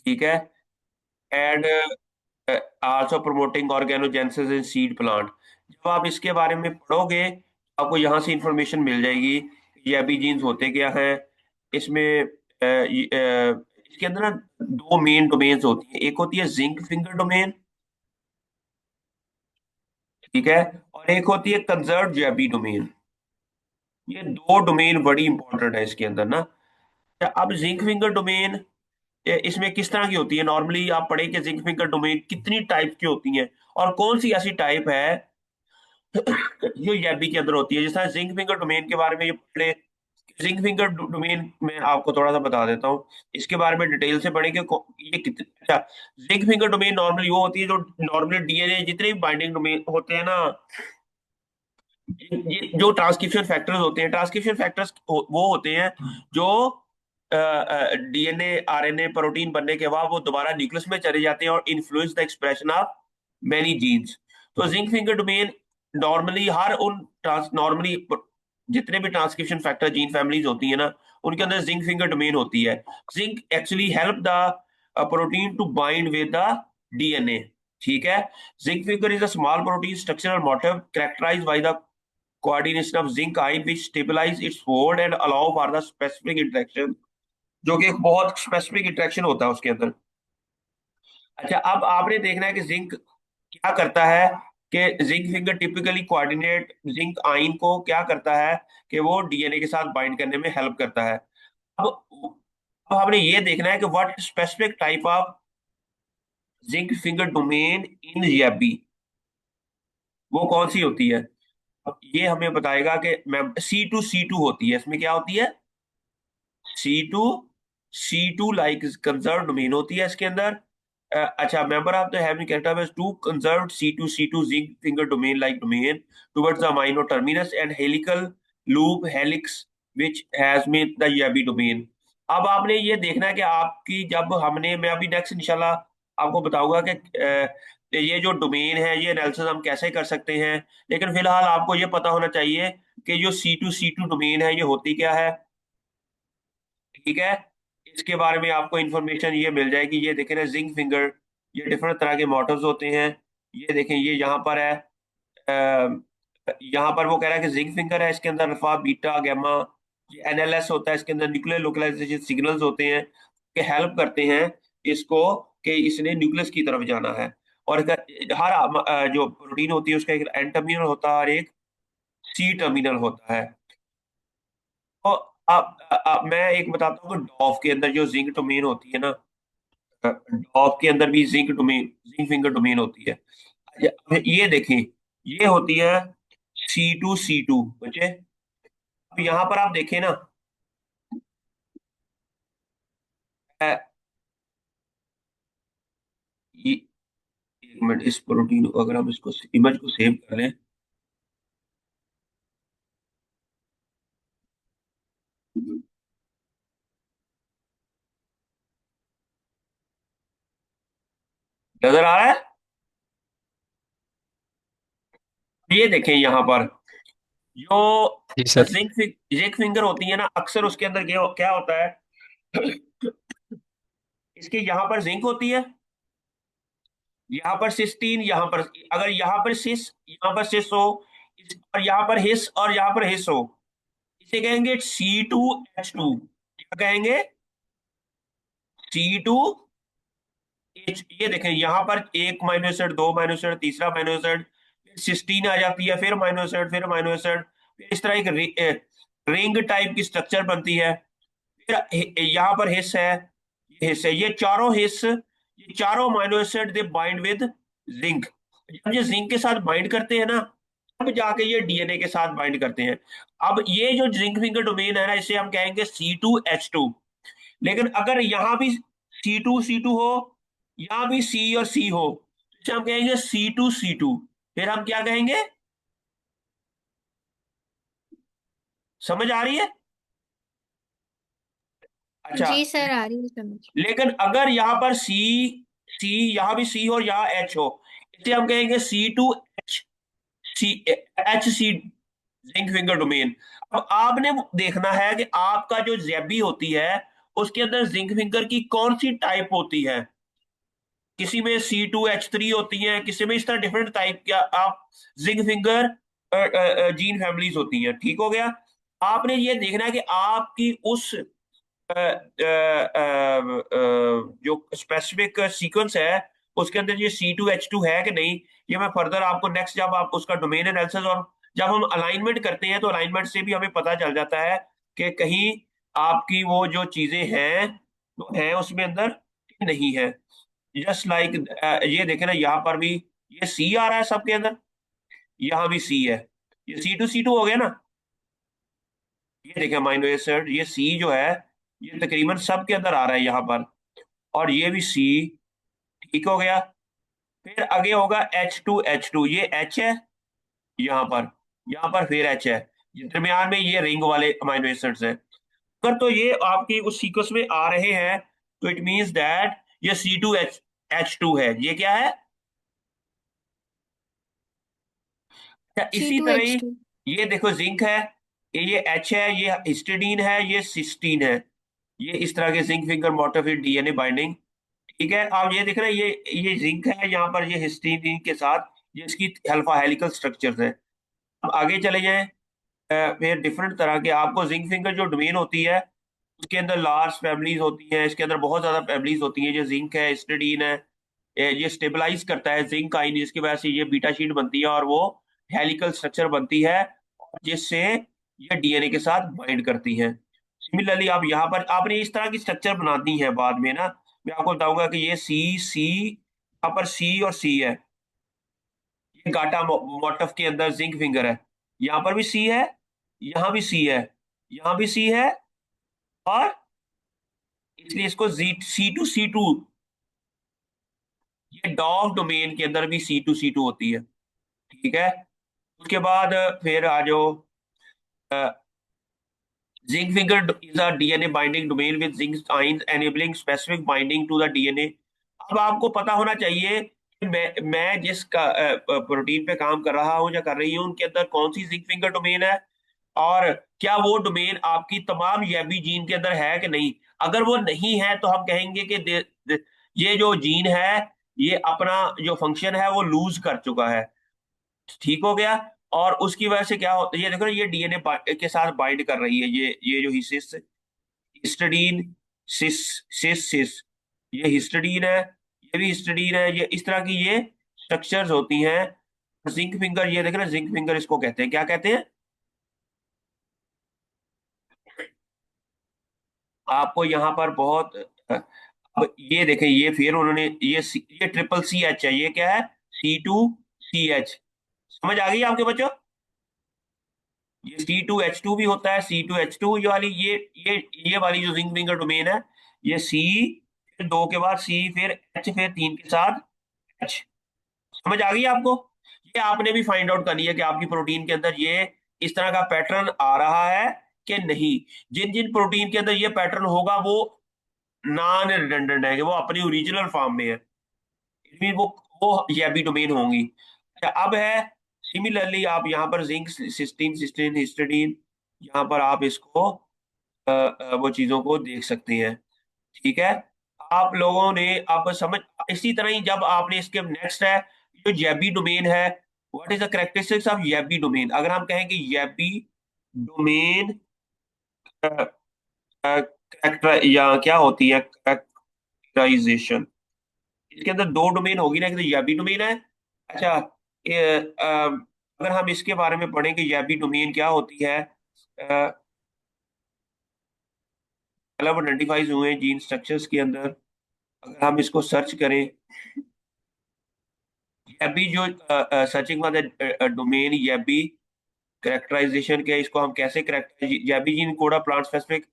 ठीक है। And also promoting organogenesis in seed plant. जब आप इसके बारे में पढ़ोगे आपको यहाँ से इंफॉर्मेशन मिल जाएगी ये अभी जीन्स होते क्या है। इसमें इसके अंदर ना दो मेन डोमेन्स होती हैं, एक होती है जिंक फिंगर डोमेन, ठीक है, और एक होती है कंजर्व जेबी डोमेन। ये दो डोमेन बड़ी इंपॉर्टेंट है इसके अंदर ना। अब जिंक फिंगर डोमेन इसमें किस तरह की होती है, नॉर्मली आप पढ़े कि जिंक फिंगर डोमेन कितनी टाइप की होती हैं और कौन सी ऐसी टाइप है जो येबी के अंदर होती है। जिस तरह जिंक फिंगर डोमेन के बारे में ये पढ़े, जिंक फिंगर डोमेन में आपको थोड़ा सा बता देता हूँ, इसके बारे में डिटेल से पढ़े कि ये कितने। अच्छा, जिंक फिंगर डोमेन नॉर्मली वो होती है जो नॉर्मली डीएनए जितने भी बाइंडिंग डोमेन होते हैं ना, ये जो ट्रांसक्रिप्शन फैक्टर्स होते हैं, ट्रांसक्रिप्शन फैक्टर्स वो होते हैं जो डीएनए आरएनए प्रोटीन बनने के बाद वो दोबारा न्यूक्लियस में चले जाते हैं और influence the expression of many genes. तो जिंक फिंगर डोमेन नॉर्मली हर उन नॉर्मली जितने भी ट्रांसक्रिप्शन फैक्टर जीन फैमिलीज होती है ना, उनके अंदर जिंक फिंगर डोमेन होती है। Zinc actually help the protein to bind with the DNA, ठीक है। Zinc finger is a small protein structural motif characterized by the coordination of zinc ion which stabilize its fold and allow for the specific interaction, जो कि एक बहुत specific interaction होता है उसके अंदर। अच्छा, अब आपने देखना है कि जिंक क्या करता है, कि zinc finger typically coordinate zinc ion को क्या करता है कि वो डीएनए के साथ बाइंड करने में हेल्प करता है। अब हमने ये देखना है कि what specific type of zinc finger domain in JB वो कौन सी होती है। अब ये हमें बताएगा कि C2C2 होती है, इसमें क्या होती है, C2 C2 like conserve domain होती है इसके अंदर। अच्छा, member of the having character to conserve C2C2 zinc finger domain like domain towards the amino terminus and helical loop helix which has made the YABBY domain. अब आपने ये देखना है कि आपकी जब हमने मैं अभी नेक्स्ट इंशाल्लाह आपको बताऊंगा कि ये जो डोमेन है ये एनालिसिस हम कैसे कर सकते हैं, लेकिन फिलहाल आपको ये पता होना चाहिए कि जो C2C2 डोमेन है ये होती क्या है, ठीक है। इसके बारे में आपको इंफॉर्मेशन ये मिल जाएगी। ये देखें ना जिंक फिंगर, ये डिफरेंट तरह के मोटर्स होते हैं। ये देखें ये यहाँ पर है, यहाँ पर वो कह रहा है कि जिंक फिंगर है, इसके अंदर अल्फा बीटा गामा, ये एनएलएस होता है, इसके अंदर न्यूक्लियर लोकलाइजेशन सिग्नल्स होते हैं कि हेल्प करते हैं इसको कि इसने न्यूक्लियस की तरफ जाना है। और हर जो प्रोटीन होती है उसका एक एन टर्मिनल होता है और एक सी टर्मिनल होता है। तो मैं एक बताता हूँ कि डॉफ के अंदर जो जिंक डोमेन होती है ना, डॉफ के अंदर भी zinc domain zinc finger domain होती है। अब ये देखें, ये होती है C2C2 बच्चे। अब यहाँ पर आप देखें ना, अ, ये एक मिनट, इस प्रोटीन को अगर हम इसको इमेज को सेव कर लें, नजर आ रहा है। ये देखें यहाँ पर जो जी सर। जिंक फिंगर होती है ना, अक्सर उसके अंदर क्या क्या होता है, इसके यहाँ पर जिंक होती है, यहाँ पर सिस्टीन, यहाँ पर अगर यहाँ पर सिस हो, और यहाँ पर हिस और यहाँ पर हिस हो, इसे कहेंगे C2H2। क्या कहेंगे, C2H। ये देखें यहाँ पर एक माइनो एसिड, दो माइनो एसिड, तीसरा माइनो एसिड, सिस्टीन आ जाती है, फिर माइनो एसिड, फिर माइनो एसिड, फिर इस तरह एक रिंग टाइप की स्ट्रक्चर बनती है। फिर यहाँ पर हिस्स है, ये हिस्स है, ये चारों amino acid they bind with zinc. जब ये जिंक के साथ बाइंड करते हैं ना, तब जाके ये डीएनए के साथ बाइंड करते हैं। अब ये जो जिंक फिंगर डोमेन है ना, इसे हम कहेंगे C2H2। लेकिन अगर यहाँ भी C2C2 हो, यहाँ भी C और C हो, तो इसे हम कहेंगे C2C2। फिर हम क्या कहेंगे, समझ आ रही है। अच्छा, जी सर, आ रही है समझ। लेकिन अगर यहाँ पर सी यहाँ भी सी हो और यहाँ एच हो, इसे हम कहेंगे C2H, C zinc finger domain. अब आपने देखना है कि आपका जो जेबी होती है उसके अंदर जिंक फिंगर की कौन सी टाइप होती है। किसी में C2H3 होती है, किसी में इस तरह डिफरेंट टाइप क्या आप जिंक फिंगर जीन फैमिलीज होती हैं। ठीक हो गया। आपने ये देखना है कि आपकी उस जो स्पेसिफिक सीक्वेंस है उसके अंदर ये C2H2 है कि नहीं। ये मैं फर्दर आपको नेक्स्ट, जब आप उसका डोमेन एनालिसिस और जब हम अलाइनमेंट करते हैं तो अलाइनमेंट से भी हमें पता चल जाता है कि कहीं आपकी वो जो चीजें हैं वो है उसमें अंदर कि नहीं है। जस्ट लाइक ये देखे ना, यहाँ पर भी ये C आ रहा है सबके अंदर, यहाँ भी C है, ये C2C2 हो गया ना। ये देखें अमीनो एसिड, ये C जो है ये तकरीबन सबके अंदर आ रहा है यहाँ पर, और ये भी C। ठीक हो गया। फिर आगे होगा H2H2, ये H है यहाँ पर फिर H है, दरमियान में ये रिंग वाले अमीनो एसिड्स हैं। अगर तो ये आपकी उस सीक्वेंस में आ रहे हैं तो इट मींस दैट ये C2H2 है। ये क्या है? अच्छा, सी इसी टू तरह एच ही टू ये देखो जिंक है, ये H है, ये हिस्टिडीन है, ये सिस्टीन है। ये इस तरह के zinc finger motive DNA binding. ठीक है। आप ये देख रहे हैं, ये जिंक है, यहाँ पर ये हिस्टिडीन के साथ ये इसकी अल्फा हेलिकल स्ट्रक्चर्स है। अब आगे चले जाएं। फिर डिफरेंट तरह के आपको जिंक फिंगर जो डोमेन होती है उसके अंदर लार्ज फैमिलीज होती हैं, इसके अंदर बहुत ज्यादा फैमिलीज होती हैं। जो जिंक है, हिस्टिडीन है, ये स्टेबलाइज करता है जिंक आयन, जिसकी वजह से ये बीटा शीट बनती है और वो हेलिकल स्ट्रक्चर बनती है, जिससे ये डीएनए के साथ बाइंड करती है। सिमिलरली आप यहाँ पर आपने इस तरह की स्ट्रक्चर बनानी है बाद में ना। मैं आपको बताऊंगा कि ये C यहाँ पर C और C है, ये गाटा मोटिफ के अंदर जिंक फिंगर है। यहाँ पर भी C है, यहाँ भी C है, यहाँ भी C है, और इसलिए इसको C2C2, ये डॉग डोमेन के अंदर भी C2C2 होती है। ठीक है। उसके बाद फिर आ जाओ, zinc finger is a DNA binding domain with zinc ions enabling specific binding to the DNA. अब आपको पता होना चाहिए कि मैं जिस प्रोटीन पे काम कर रहा हूँ या कर रही हूँ उनके अंदर कौन सी जिंक फिंगर डोमेन है, और क्या वो डोमेन आपकी तमाम YABI जीन के अंदर है कि नहीं। अगर वो नहीं है तो हम कहेंगे कि ये जो जीन है ये अपना जो फंक्शन है वो लूज कर चुका है। ठीक हो गया। और उसकी वजह से क्या होता है, ये देखो ना, ये डीएनए के साथ बाइंड कर रही है, ये जो हिस्टडीन सिस सिस सिस, ये हिस्टडीन है, ये भी हिस्टडीन है, ये इस तरह की ये स्ट्रक्चर्स होती हैं। जिंक फिंगर, ये देख ना, जिंक फिंगर इसको कहते हैं, क्या कहते हैं? आपको यहाँ पर बहुत अब ये देखें, ये फिर उन्होंने ये CCC है, ये क्या है? C2CH। समझ आ गई आपके बच्चों? ये C2H2 भी होता है, C2H2 ये वाली, ये वाली जो जिंक फिंगर डोमेन है, ये C, फिर दो के बाद C, फिर H, फिर तीन के साथ H। समझ आ गई आपको? ये आपने भी फाइंड आउट करनी है कि आपकी प्रोटीन के अंदर ये इस तरह का पैटर्न आ रहा है कि नहीं। जिन जिन प्रोटीन के अंदर ये पैटर्न होगा वो नॉन रिडंडेंट है, कि वो अपनी ओरिजिनल फॉर्म में है, इसमें वो YABI डोमेन होंगी। अच्छा, अब है सिमिलरली आप यहाँ पर जिंक, सिस्टीन सिस्टीन हिस्टिडीन, यहाँ पर आप इसको वो चीजों को देख सकते हैं। ठीक है। आप लोगों ने आप समझ, इसी तरह ही जब आपने इसके नेक्स्ट है जो YABI डोमेन है, what is the characteristics of YABI domain. अगर हम कहें कि YABI डोमेन या क्या होती है कैरेक्टराइजेशन, इसके अंदर दो डोमेन होगी ना, एक तो YABI डोमेन है। अच्छा, अगर हम इसके बारे में पढ़ें कि YABI डोमेन क्या होती है, मतलब आइडेंटिफाइज हुए जीन स्ट्रक्चर्स के अंदर, अगर हम इसको सर्च करें, YABI जो searching for the domain YABI characterization के, इसको हम कैसे correct, YABI gene code of plant specific,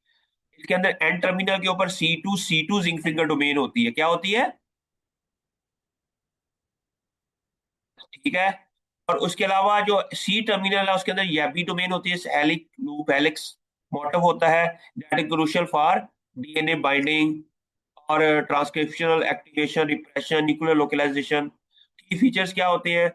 इसके अंदर एन टर्मिनल के ऊपर C2C2 जिंक फिंगर डोमेन होती है। क्या होती है? ठीक है। और उसके अलावा जो C टर्मिनल है उसके अंदर YABI डोमेन होती है, हेलिक लूप हेलिक्स मोटिव होता है, that is crucial for DNA binding और transcriptional activation, repression, nuclear localisation. Key features क्या होते हैं?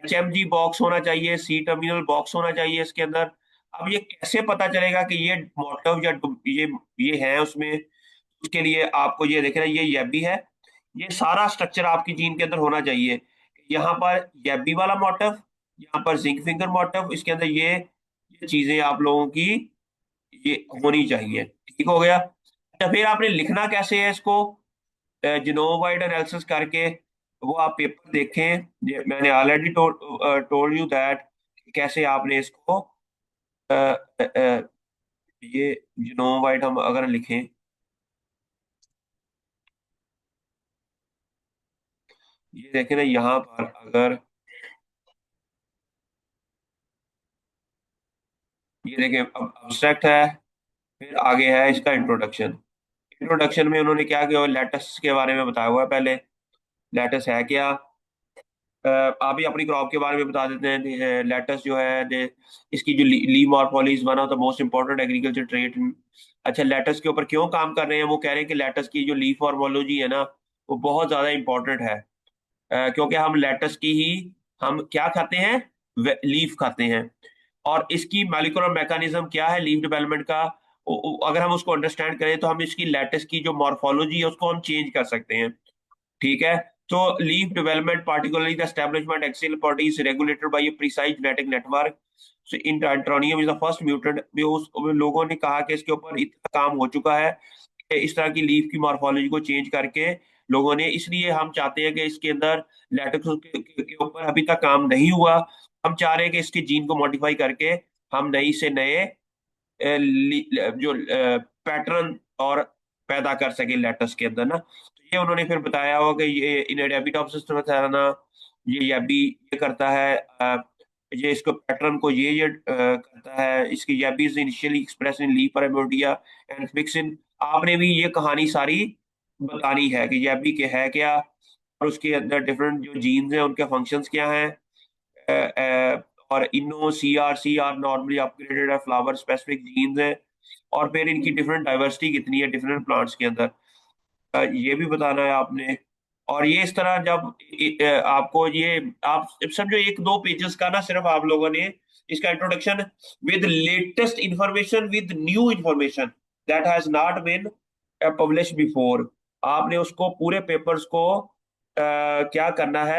HMG बॉक्स होना चाहिए, C टर्मिनल बॉक्स होना चाहिए इसके अंदर, अब ये कैसे पता चलेगा कि ये मोटिव या ये है उसमें? उसके लिए आपको ये देखना, ये भी है, ये सारा स्ट्रक्चर आपकी जीन के अंदर होना चाहिए। यहाँ पर यैबी वाला मोटिव, यहाँ पर जिंक फिंगर मोटिव, इसके अंदर ये चीजें आप लोगों की ये होनी चाहिए। ठीक हो गया? तो फिर आपने लिखना कैसे है इसको? जिनोम वाइड एनालिसिस करके वो आप पेपर देखें। मैंने ऑलरेडी टोल्ड यू दैट कैसे आपने इसको अ, अ, ये जिनोम वाइड हम अगर लिखें, ये देखें ना यहाँ पर अगर ये देखें, अब अब्स्ट्रैक्ट है, फिर आगे है इसका इंट्रोडक्शन। इंट्रोडक्शन में उन्होंने क्या किया, लेटस के बारे में बताया हुआ है पहले। लेटस है क्या? आप ही अपनी क्रॉप के बारे में बता देते हैं। लेटस जो है इसकी जो leave morphology is one of the most important agriculture trait. अच्छा, लेटस के ऊपर क्यों काम कर रहे हैं? वो कह रहे हैं कि लेटस की जो लीफ मॉर्फोलॉजी है ना, वो बहुत ज्यादा इंपॉर्टेंट है। क्योंकि हम लेटस की ही हम क्या खाते हैं? लीफ खाते हैं। और इसकी मॉलिक्यूलर मैकेनिज्म क्या है लीफ डेवलपमेंट का, अगर हम उसको अंडरस्टैंड करें तो हम इसकी लेटस की जो मॉर्फोलॉजी है उसको हम चेंज कर सकते हैं। ठीक है? तो leaf development, particularly the establishment axial protein is regulated by a precise genetic network. So in Antronium is the first mutant। भी उस लोगों ने कहा कि इसके ऊपर इतना काम हो चुका है कि इस तरह की लीफ की मॉर्फोलॉजी को चेंज करके लोगों ने, इसलिए हम चाहते हैं कि इसके अंदर लैटेक्स के ऊपर अभी तक काम नहीं हुआ। हम चाह रहे हैं कि इसके जीन को मॉडिफाई करके हम नई से नए जो पैटर्न और पैदा कर सके लेटस के अंदर ना। तो ये उन्होंने फिर बताया हो कि ये इन एपिटॉप्सिस ना, ये भी ये करता है, ये इसको पैटर्न को ये करता है। इसकी YABBY is initially express in leaf primordia and फिक्सिन। आपने भी ये कहानी सारी बतानी है कि यबी के है क्या, और उसके अंदर डिफरेंट जो जीन्स हैं उनके फंक्शंस क्या हैं। और इनो सी आर नॉर्मली अपग्रेडेड है फ्लावर स्पेसिफिक जीन्स है। और फिर इनकी डिफरेंट डाइवर्सिटी कितनी है डिफरेंट प्लांट्स के अंदर, ये भी बताना है आपने। और ये इस तरह जब आपको ये आप समझो एक दो पेजेस का ना सिर्फ आप लोगों ने इसका introduction with latest information with new information that has not been publish before, आपने उसको पूरे पेपर्स को क्या करना है